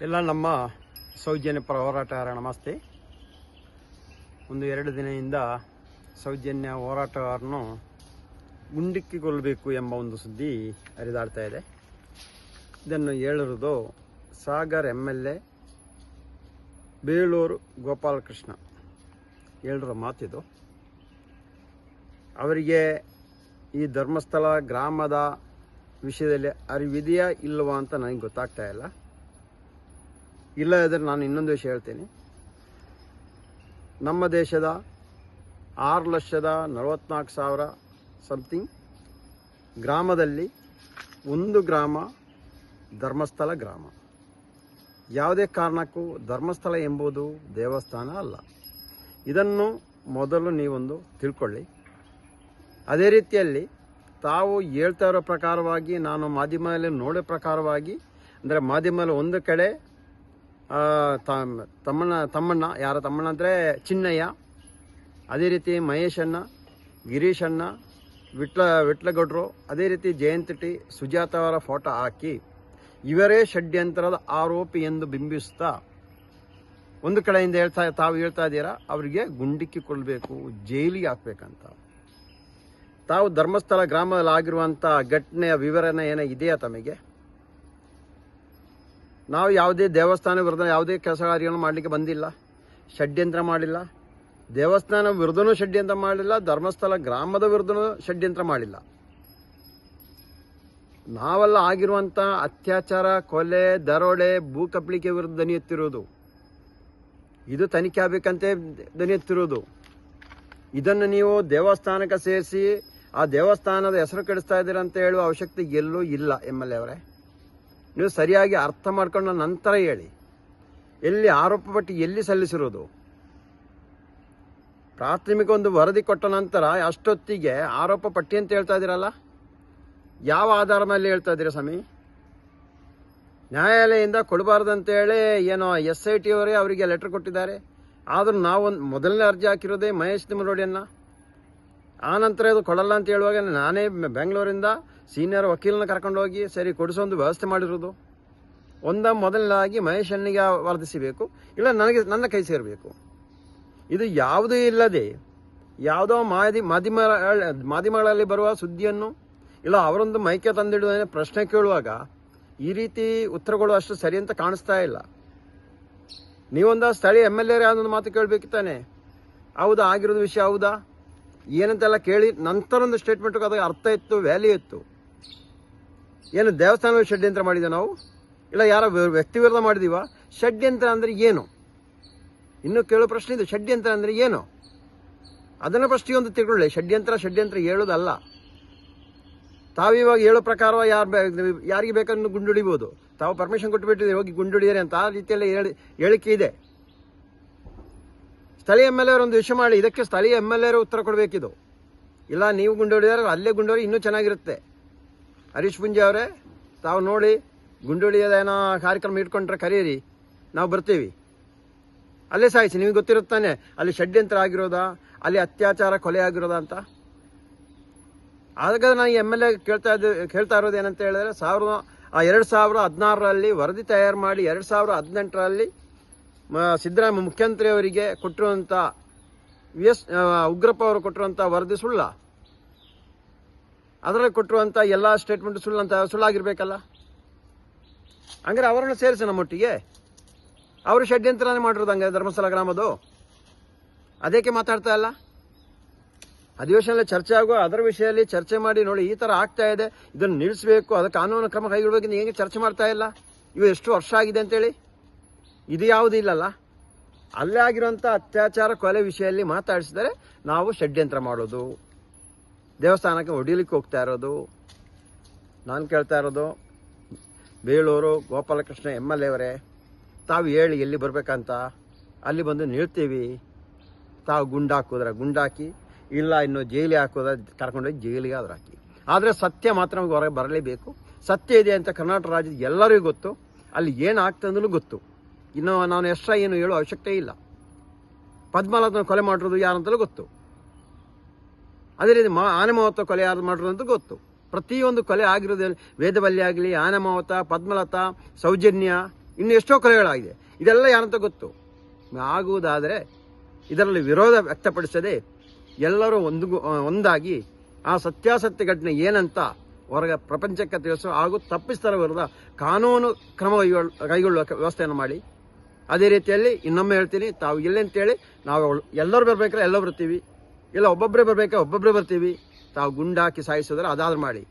ಎಲ್ಲ ನಮ್ಮ ಸೌಜನ್ಯ ಪರ ಹೋರಾಟಗಾರ ನಮಸ್ತೆ. ಒಂದು 2 ದಿನದಿಂದ ಸೌಜನ್ಯ ಹೋರಾಟಗಾರನು ಗುಂಡಿಕ್ಕಿಗೊಳ್ಳಬೇಕು ಎಂಬ ಒಂದು ಸುದ್ದಿ ಹರಿದಾಡ್ತಾ ಇದೆ. ಇದನ್ನು ಹೇಳಿರುವುದು ಸಾಗರ್ MLA ಬೇಳೂರು ಗೋಪಾಲಕೃಷ್ಣ ಹೇಳಿರೋ ಮಾತಿದು. ಅವರಿಗೆ ಈ ಧರ್ಮಸ್ಥಳ ಗ್ರಾಮದ ವಿಷಯದಲ್ಲಿ ಅರಿವಿದೆಯಾ ಇಲ್ಲವಾ ಅಂತ ನನಗೆ ಗೊತ್ತಾಗ್ತಾ ಇಲ್ಲ. ಇಲ್ಲದಿದ್ದರೆ ನಾನು ಇನ್ನೊಂದು ವಿಷಯ ಹೇಳ್ತೀನಿ. ನಮ್ಮ ದೇಶದ 6,44,000 ಸಮಥಿಂಗ್ ಗ್ರಾಮದಲ್ಲಿ ಒಂದು ಗ್ರಾಮ ಧರ್ಮಸ್ಥಳ ಗ್ರಾಮ. ಯಾವುದೇ ಕಾರಣಕ್ಕೂ ಧರ್ಮಸ್ಥಳ ಎಂಬುದು ದೇವಸ್ಥಾನ ಅಲ್ಲ. ಇದನ್ನು ಮೊದಲು ನೀವೊಂದು ತಿಳ್ಕೊಳ್ಳಿ. ಅದೇ ರೀತಿಯಲ್ಲಿ ತಾವು ಹೇಳ್ತಾ ಇರೋ ಪ್ರಕಾರವಾಗಿ ನಾನು ಮಾಧ್ಯಮದಲ್ಲಿ ನೋಡೋ ಪ್ರಕಾರವಾಗಿ ಅಂದರೆ ಮಾಧ್ಯಮದಲ್ಲಿ ಒಂದು ಕಡೆ ತಮ್ಮಣ್ಣ ಯಾರ ತಮ್ಮಣ್ಣ ಅಂದರೆ ಚಿನ್ನಯ್ಯ, ಅದೇ ರೀತಿ ಮಹೇಶಣ್ಣ, ಗಿರೀಶಣ್ಣ, ವಿಟ್ಲಗೌಡರು, ಅದೇ ರೀತಿ ಜಯಂತಿ ಸುಜಾತ ಅವರ ಫೋಟೋ ಹಾಕಿ ಇವರೇ ಷಡ್ಯಂತ್ರದ ಆರೋಪಿ ಎಂದು ಬಿಂಬಿಸ್ತಾ ಒಂದು ಕಡೆಯಿಂದ ತಾವು ಹೇಳ್ತಾ ಇದ್ದೀರಾ ಅವರಿಗೆ ಗುಂಡಿಕ್ಕಿಕೊಳ್ಬೇಕು, ಜೈಲಿಗೆ ಹಾಕ್ಬೇಕಂತ. ತಾವು ಧರ್ಮಸ್ಥಳ ಗ್ರಾಮದಲ್ಲಿ ಆಗಿರುವಂಥ ಘಟನೆಯ ವಿವರಣೆ ಏನೋ ಇದೆಯಾ ತಮಗೆ? ನಾವು ಯಾವುದೇ ದೇವಸ್ಥಾನ ವಿರುದ್ಧ ಯಾವುದೇ ಕೆಲಸ ಕಾರ್ಯಗಳನ್ನು ಮಾಡಲಿಕ್ಕೆ ಬಂದಿಲ್ಲ, ಷಡ್ಯಂತ್ರ ಮಾಡಿಲ್ಲ. ದೇವಸ್ಥಾನ ವಿರುದ್ಧನೂ ಷಡ್ಯಂತ್ರ ಮಾಡಲಿಲ್ಲ, ಧರ್ಮಸ್ಥಳ ಗ್ರಾಮದ ವಿರುದ್ಧನೂ ಷಡ್ಯಂತ್ರ ಮಾಡಿಲ್ಲ. ನಾವೆಲ್ಲ ಆಗಿರುವಂಥ ಅತ್ಯಾಚಾರ, ಕೊಲೆ, ದರೋಡೆ, ಭೂ ಕಬಳಿಕೆ ವಿರುದ್ಧ ದನಿ ಎತ್ತಿರುವುದು. ಇದು ತನಿಖೆ ಆಗಬೇಕಂತೆ ದನಿ ಎತ್ತಿರುವುದು. ಇದನ್ನು ನೀವು ದೇವಸ್ಥಾನಕ್ಕೆ ಸೇರಿಸಿ ಆ ದೇವಸ್ಥಾನದ ಹೆಸರು ಕೆಡಿಸ್ತಾ ಇದ್ದೀರಾ ಅಂತ ಹೇಳುವ ಅವಶ್ಯಕತೆ ಎಲ್ಲೂ ಇಲ್ಲ. MLA ಅವರೇ, ನೀವು ಸರಿಯಾಗಿ ಅರ್ಥ ಮಾಡ್ಕೊಂಡ ನಂತರ ಹೇಳಿ. ಎಲ್ಲಿ ಆರೋಪ ಪಟ್ಟಿ ಎಲ್ಲಿ ಸಲ್ಲಿಸಿರೋದು? ಪ್ರಾಥಮಿಕ ಒಂದು ವರದಿ ಕೊಟ್ಟ ನಂತರ ಅಷ್ಟೊತ್ತಿಗೆ ಆರೋಪ ಪಟ್ಟಿ ಅಂತ ಹೇಳ್ತಾ ಇದ್ದೀರಲ್ಲ, ಯಾವ ಆಧಾರ ಮೇಲೆ ಹೇಳ್ತಾ ಇದ್ದೀರಾ ಸ್ವಾಮಿ? ನ್ಯಾಯಾಲಯದಿಂದ ಕೊಡಬಾರ್ದಂತೇಳಿ ಏನೋ SIT ಅವರೇ ಅವರಿಗೆ ಲೆಟರ್ ಕೊಟ್ಟಿದ್ದಾರೆ. ಆದರೂ ನಾವೊಂದು ಮೊದಲನೇ ಅರ್ಜಿ ಹಾಕಿರೋದೇ ಮಹೇಶ್ ತಿಮ್ಮರೋಡಿಯನ್ನ. ಆ ನಂತರ ಇದು ಕೊಡಲ್ಲ ಅಂತ ಹೇಳುವಾಗ ನಾನೇ ಬೆಂಗಳೂರಿಂದ ಸೀನಿಯರ್ ವಕೀಲನ ಕರ್ಕೊಂಡೋಗಿ ಸರಿ ಕೊಡಿಸೋ ಒಂದು ವ್ಯವಸ್ಥೆ ಮಾಡಿರೋದು. ಮೊದಲನೇದಾಗಿ ಮಹೇಶ್ ಅಣ್ಣಿಗೆ ವರ್ಧಿಸಬೇಕು, ಇಲ್ಲ ನನ್ನ ಕೈ ಸೇರಬೇಕು. ಇದು ಯಾವುದೂ ಇಲ್ಲದೆ ಯಾವುದೋ ಮಾಧ್ಯಮಗಳಲ್ಲಿ ಬರುವ ಸುದ್ದಿಯನ್ನು ಇಲ್ಲ ಅವರೊಂದು ಮೈಕೆ ತಂದಿಡುವ ಪ್ರಶ್ನೆ ಕೇಳುವಾಗ ಈ ರೀತಿ ಉತ್ತರಗಳು ಅಷ್ಟು ಸರಿ ಅಂತ ಕಾಣಿಸ್ತಾ ಇಲ್ಲ. ನೀವೊಂದು ಸ್ಥಳೀಯ MLA ಯಾವುದೊಂದು ಮಾತು ಕೇಳಬೇಕಿತ್ತಾನೆ. ಹೌದಾ, ಆಗಿರೋದು ವಿಷಯ ಹೌದಾ ಏನಂತೆಲ್ಲ ಕೇಳಿ ನಂತರ ಒಂದು ಸ್ಟೇಟ್ಮೆಂಟ್ಗೆ ಅದಕ್ಕೆ ಅರ್ಥ ಇತ್ತು, ವ್ಯಾಲ್ಯೂ ಇತ್ತು. ಏನು ದೇವಸ್ಥಾನದಲ್ಲಿ ಷಡ್ಯಂತ್ರ ಮಾಡಿದ ನಾವು, ಇಲ್ಲ ಯಾರ ವ್ಯಕ್ತಿ ವಿರುದ್ಧ ಮಾಡಿದೀವ? ಷಡ್ಯಂತ್ರ ಅಂದರೆ ಏನು? ಇನ್ನೂ ಕೇಳೋ ಪ್ರಶ್ನೆ ಇದು. ಷಡ್ಯಂತ್ರ ಅಂದರೆ ಏನು? ಅದನ್ನು ಫಸ್ಟ್ ಒಂದು ತಿಳ್ಕೊಳ್ಳಿ. ಷಡ್ಯಂತ್ರ ಹೇಳೋದಲ್ಲ. ತಾವಿವಾಗ ಹೇಳೋ ಪ್ರಕಾರ ಯಾರಿಗೆ ಬೇಕಾದ್ರೂ ಗುಂಡುಡಿಬೋದು. ತಾವು ಪರ್ಮಿಷನ್ ಕೊಟ್ಟುಬಿಟ್ಟಿದ್ದೀರಿ ಹೋಗಿ ಗುಂಡುಡಿದರೆ ಅಂತ. ಆ ರೀತಿಯಲ್ಲಿ ಹೇಳಿಕೆ ಇದೆ. ಸ್ಥಳೀಯ MLA ಒಂದು ವಿಷಯ ಮಾಡಿ, ಇದಕ್ಕೆ ಸ್ಥಳೀಯ MLA ಉತ್ತರ ಕೊಡಬೇಕಿದು. ಇಲ್ಲ ನೀವು ಗುಂಡೊಡಿದಾರೆ ಅಲ್ಲೇ ಗುಂಡೊಡಿ ಇನ್ನೂ ಚೆನ್ನಾಗಿರುತ್ತೆ. ಹರೀಶ್ ಪುಂಜಿ ಅವರೇ, ತಾವು ನೋಡಿ ಗುಂಡೊಡಿಯೋದೇನೋ ಕಾರ್ಯಕ್ರಮ ಇಟ್ಕೊಂಡ್ರೆ ಕರೀರಿ, ನಾವು ಬರ್ತೀವಿ. ಅಲ್ಲೇ ಸಾಯಿಸಿ. ನಿಮಗೆ ಗೊತ್ತಿರುತ್ತಾನೆ ಅಲ್ಲಿ ಷಡ್ಯಂತ್ರ ಆಗಿರೋದಾ, ಅಲ್ಲಿ ಅತ್ಯಾಚಾರ ಕೊಲೆ ಆಗಿರೋದಾ ಅಂತ. ಆಗ ನಾನು MLA ಕೇಳ್ತಾ ಇರೋದು ಏನಂತ ಹೇಳಿದ್ರೆ 2016ರಲ್ಲಿ ವರದಿ ತಯಾರು ಮಾಡಿ 2018ರಲ್ಲಿ ಸಿದ್ದರಾಮಯ್ಯ ಮುಖ್ಯಮಂತ್ರಿಯವರಿಗೆ ಕೊಟ್ಟಿರುವಂಥ ಉಗ್ರಪ್ಪ ಅವರು ಕೊಟ್ಟಿರುವಂಥ ವರದಿ ಸುಳ್ಳ? ಅದರಲ್ಲಿ ಕೊಟ್ಟಿರುವಂಥ ಎಲ್ಲ ಸ್ಟೇಟ್ಮೆಂಟ್ ಸುಳ್ಳಾಗಿರ್ಬೇಕಲ್ಲ. ಹಂಗಾರೆ ಅವರನ್ನು ಸೇರಿಸಿ ನಮ್ಮೊಟ್ಟಿಗೆ. ಅವರು ಷಡ್ಯಂತ್ರನೇ ಮಾಡಿರೋದು ಹಂಗೆ ಧರ್ಮಸ್ಥಳ ಗ್ರಾಮದು. ಅದಕ್ಕೆ ಮಾತಾಡ್ತಾ ಇಲ್ಲ. ಅಧಿವೇಶನದಲ್ಲಿ ಚರ್ಚೆ ಆಗುವ ಅದರ ವಿಷಯದಲ್ಲಿ ಚರ್ಚೆ ಮಾಡಿ ನೋಡಿ ಈ ಥರ ಆಗ್ತಾ ಇದೆ, ಇದನ್ನು ನಿಲ್ಲಿಸಬೇಕು, ಅದಕ್ಕೆ ಕಾನೂನು ಕ್ರಮ ಕೈಗೊಳ್ಳಬೇಕು. ಹೇಗೆ ಚರ್ಚೆ ಮಾಡ್ತಾ ಇಲ್ಲ? ಇವು ಎಷ್ಟು ವರ್ಷ ಆಗಿದೆ ಅಂತೇಳಿ ಇದು ಯಾವುದೂ ಇಲ್ಲಲ್ಲ. ಅಲ್ಲೇ ಆಗಿರುವಂಥ ಅತ್ಯಾಚಾರ ಕೊಲೆ ವಿಷಯದಲ್ಲಿ ಮಾತಾಡಿಸಿದರೆ ನಾವು ಷಡ್ಯಂತ್ರ ಮಾಡೋದು, ದೇವಸ್ಥಾನಕ್ಕೆ ಹೊಡಿಲಿಕ್ಕೆ ಹೋಗ್ತಾ ಇರೋದು. ನಾನು ಕೇಳ್ತಾ ಇರೋದು ಬೇಳೂರು ಗೋಪಾಲಕೃಷ್ಣ MLA ಅವರೇ, ತಾವು ಹೇಳಿ ಎಲ್ಲಿ ಬರಬೇಕಂತ. ಅಲ್ಲಿ ಬಂದು ನಿಲ್ತೀವಿ. ತಾವು ಗುಂಡಾಕಿದ್ರೆ ಗುಂಡಾಕಿ, ಇಲ್ಲ ಇನ್ನು ಜೈಲಿಗೆ ಹಾಕೋದ್ರೆ ಕರ್ಕೊಂಡೋಗಿ ಜೈಲಿಗೆ ಆದ್ರೂ ಹಾಕಿ. ಆದರೆ ಸತ್ಯ ಮಾತ್ರ ನಮಗೆ ಹೊರಗೆ ಬರಲೇಬೇಕು. ಸತ್ಯ ಇದೆ ಅಂತ ಕರ್ನಾಟಕ ರಾಜ್ಯದ ಎಲ್ಲರಿಗೂ ಗೊತ್ತು. ಅಲ್ಲಿ ಏನು ಆಗ್ತಂದ್ರೂ ಗೊತ್ತು. ಇನ್ನು ನಾನು ಏನು ಹೇಳೋ ಅವಶ್ಯಕತೆ ಇಲ್ಲ. ಪದ್ಮನಾಭನ ಕೊಲೆ ಮಾಡಿರೋದು ಯಾರಂತಲೂ ಗೊತ್ತು. ಅದೇ ರೀತಿ ಆನೆ ಮಾವತ ಕೊಲೆ ಯಾರು ಮಾಡಿರೋದು ಅಂತ ಗೊತ್ತು. ಪ್ರತಿಯೊಂದು ಕೊಲೆ ಆಗಿರೋದು ವೇದವಲ್ಲಿ ಆಗಲಿ, ಆನೆ ಮಾವತ, ಪದ್ಮಲತಾ, ಸೌಜನ್ಯ, ಇನ್ನು ಎಷ್ಟೋ ಕೊಲೆಗಳಾಗಿದೆ. ಇದೆಲ್ಲ ಯಾರಂತ ಗೊತ್ತು. ಆಗುವುದಾದರೆ ಇದರಲ್ಲಿ ವಿರೋಧ ವ್ಯಕ್ತಪಡಿಸದೆ ಎಲ್ಲರೂ ಒಂದಾಗಿ ಆ ಸತ್ಯಾಸತ್ಯ ಘಟನೆ ಏನಂತ ಹೊರಗೆ ಪ್ರಪಂಚಕ್ಕೆ ತಿಳಿಸೋ ಹಾಗೂ ತಪ್ಪಿಸ್ತರ ವಿರುದ್ಧ ಕಾನೂನು ಕ್ರಮ ಕೈಗೊಳ್ಳುವ ವ್ಯವಸ್ಥೆಯನ್ನು ಮಾಡಿ. ಅದೇ ರೀತಿಯಲ್ಲಿ ಇನ್ನೊಮ್ಮೆ ಹೇಳ್ತೀನಿ, ತಾವು ಇಲ್ಲೆಂತೇಳಿ ನಾವು ಎಲ್ಲರೂ ಬರ್ಬೇಕಾದ್ರೆ ಎಲ್ಲರೂ ಬರ್ತೀವಿ, ಇಲ್ಲ ಒಬ್ಬೊಬ್ಬರೇ ಬರ್ಬೇಕಾದ್ರೆ ಒಬ್ಬೊಬ್ಬರೇ ಬರ್ತೀವಿ. ತಾವು ಗುಂಡಾಕಿ ಸಾಯಿಸಿದ್ರೆ ಅದಾದ್ರೂ ಮಾಡಿ.